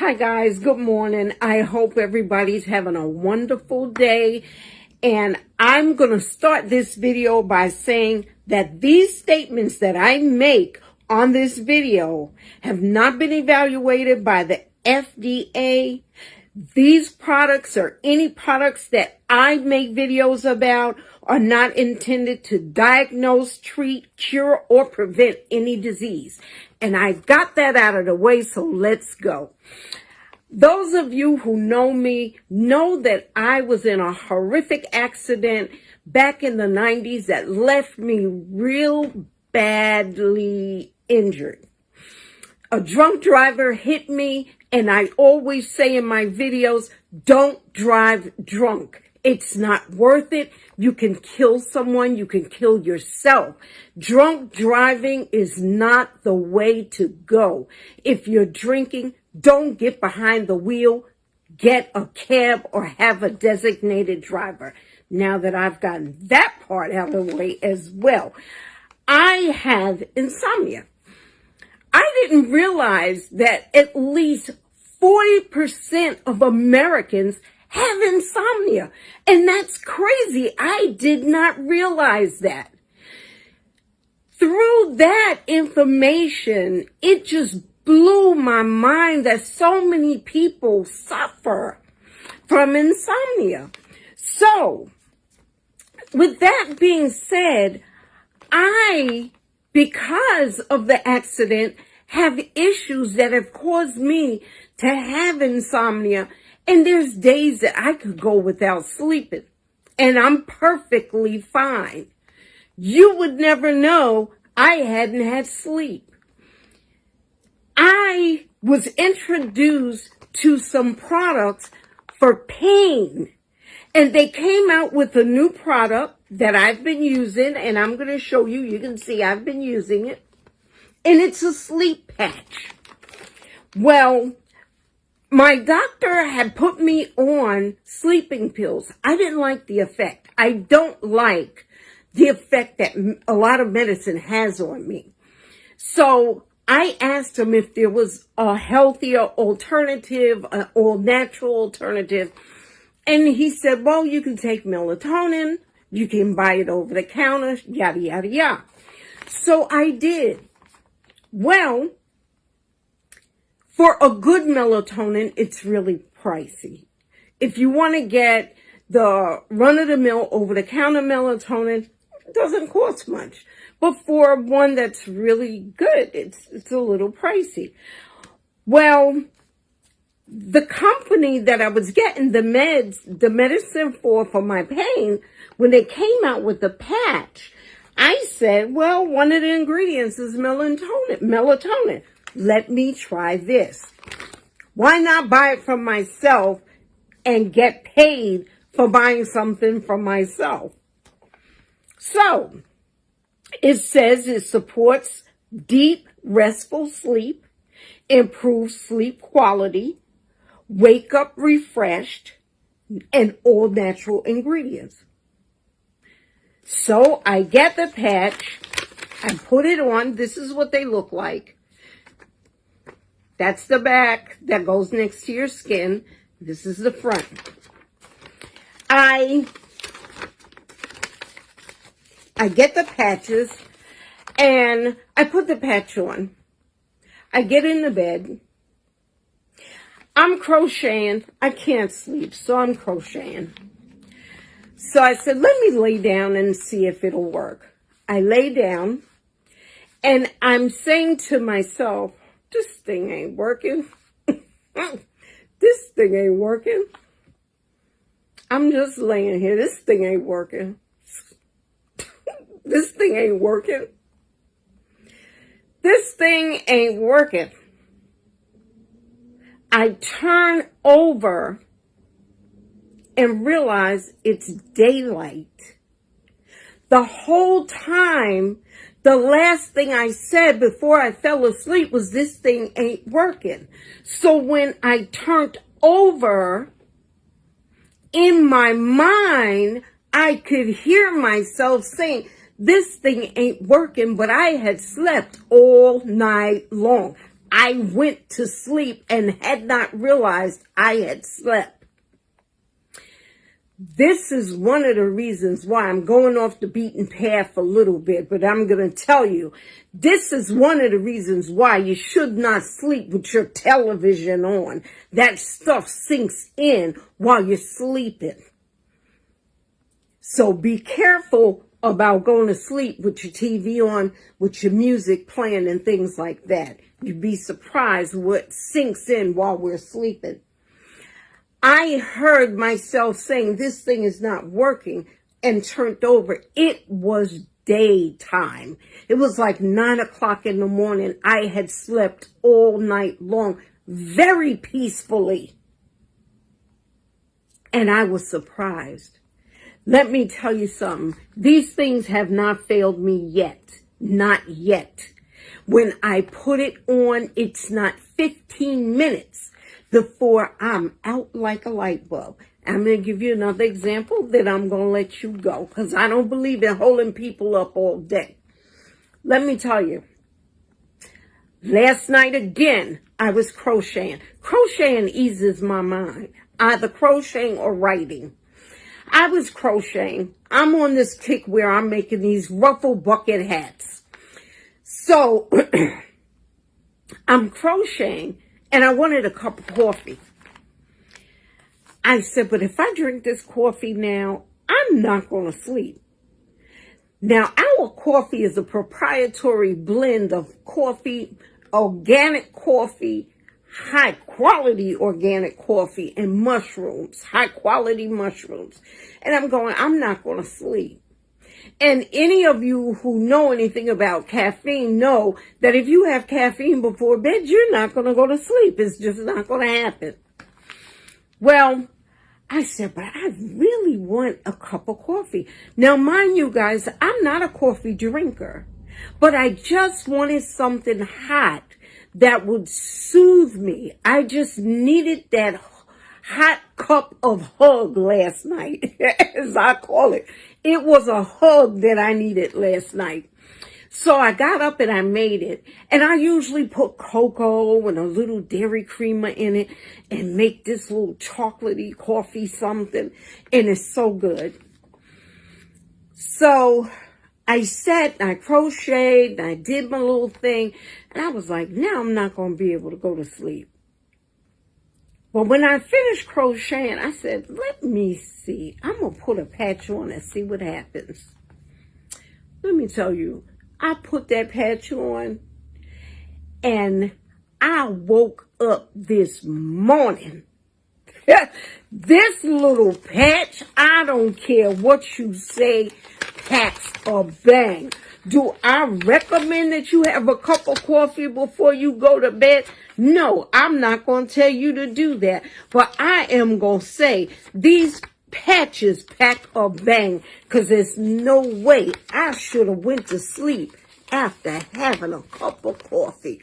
Hi guys, good morning. I hope everybody's having a wonderful day. And I'm going to start this video by saying that these statements that I make on this video have not been evaluated by the FDA. These products or any products that I make videos about are not intended to diagnose, treat, cure, or prevent any disease. And I got that out of the way, so let's go. Those of you who know me know that I was in a horrific accident back in the 90s that left me real badly injured. A drunk driver hit me, and I always say in my videos, don't drive drunk. It's not worth it. You can kill someone. You can kill yourself. Drunk driving is not the way to go. If you're drinking, don't get behind the wheel. Get a cab or have a designated driver. Now that I've gotten that part out of the way as well, I have insomnia. I didn't realize that at least 40% of Americans have insomnia. And that's crazy. I did not realize that. Through that information, it just blew my mind that so many people suffer from insomnia. So, with that being said, because of the accident, have issues that have caused me to have insomnia. And there's days that I could go without sleeping, and I'm perfectly fine. You would never know I hadn't had sleep. I was introduced to some products for pain, and they came out with a new product that I've been using, and I'm going to show you. You can see I've been using it, and it's a sleep patch. Well, my doctor had put me on sleeping pills. I didn't like the effect. I don't like the effect that a lot of medicine has on me. So I asked him if there was a healthier alternative, an all-natural alternative. And he said, well, you can take melatonin. You can buy it over the counter, yada, yada, yada. So I did. Well, for a good melatonin, it's really pricey. If you want to get the run-of-the-mill over-the-counter melatonin, it doesn't cost much. But for one that's really good, it's a little pricey. Well, the company that I was getting the medicine for my pain, when they came out with the patch, I said, well, one of the ingredients is melatonin. Let me try this. Why not buy it from myself and get paid for buying something from myself? So, it says it supports deep, restful sleep, improves sleep quality, wake up refreshed, and all natural ingredients. So, I get the patch, I put it on. This is what they look like. That's the back that goes next to your skin. This is the front. I get the patches and I put the patch on. I get in the bed. I'm crocheting. I can't sleep, so I'm crocheting. So I said, let me lay down and see if it'll work. I lay down and I'm saying to myself, this thing ain't working. This thing ain't working. I'm just laying here. This thing ain't working. This thing ain't working. This thing ain't working. I turn over and realize it's daylight. The whole time, the last thing I said before I fell asleep was this thing ain't working. So when I turned over, in my mind, I could hear myself saying, this thing ain't working, but I had slept all night long. I went to sleep and had not realized I had slept. This is one of the reasons why I'm going off the beaten path a little bit, but I'm going to tell you, this is one of the reasons why you should not sleep with your television on. That stuff sinks in while you're sleeping. So be careful about going to sleep with your TV on, with your music playing and things like that. You'd be surprised what sinks in while we're sleeping. I heard myself saying this thing is not working and turned over. It was daytime. It was like 9 o'clock in the morning. I had slept all night long, very peacefully. And I was surprised. Let me tell you something. These things have not failed me yet. Not yet. When I put it on, it's not 15 minutes before I'm out like a light bulb. I'm going to give you another example, then I'm going to let you go, because I don't believe in holding people up all day. Let me tell you, last night again, I was crocheting. Crocheting eases my mind, either crocheting or writing. I was crocheting. I'm on this kick where I'm making these ruffle bucket hats. So I'm crocheting, and I wanted a cup of coffee. I said, but if I drink this coffee now, I'm not going to sleep. Now, our coffee is a proprietary blend of coffee, organic coffee, high quality organic coffee, and mushrooms, high quality mushrooms. And I'm not going to sleep. And any of you who know anything about caffeine know that if you have caffeine before bed, you're not going to go to sleep. It's just not going to happen. Well, I said, but I really want a cup of coffee. Now, mind you guys, I'm not a coffee drinker, but I just wanted something hot that would soothe me. I just needed that hot cup of hug last night, as I call it. It was a hug that I needed last night. So I got up and I made it. And I usually put cocoa and a little dairy creamer in it and make this little chocolatey coffee something. And it's so good. So I sat and I crocheted and I did my little thing. And I was like, now I'm not going to be able to go to sleep. But when I finished crocheting, I said, let me see. I'm going to put a patch on and see what happens. Let me tell you, I put that patch on and I woke up this morning. This little patch, I don't care what you say, packs a bang. Do I recommend that you have a cup of coffee before you go to bed? No, I'm not going to tell you to do that. But I am going to say these patches pack a bang, because there's no way I should have went to sleep after having a cup of coffee.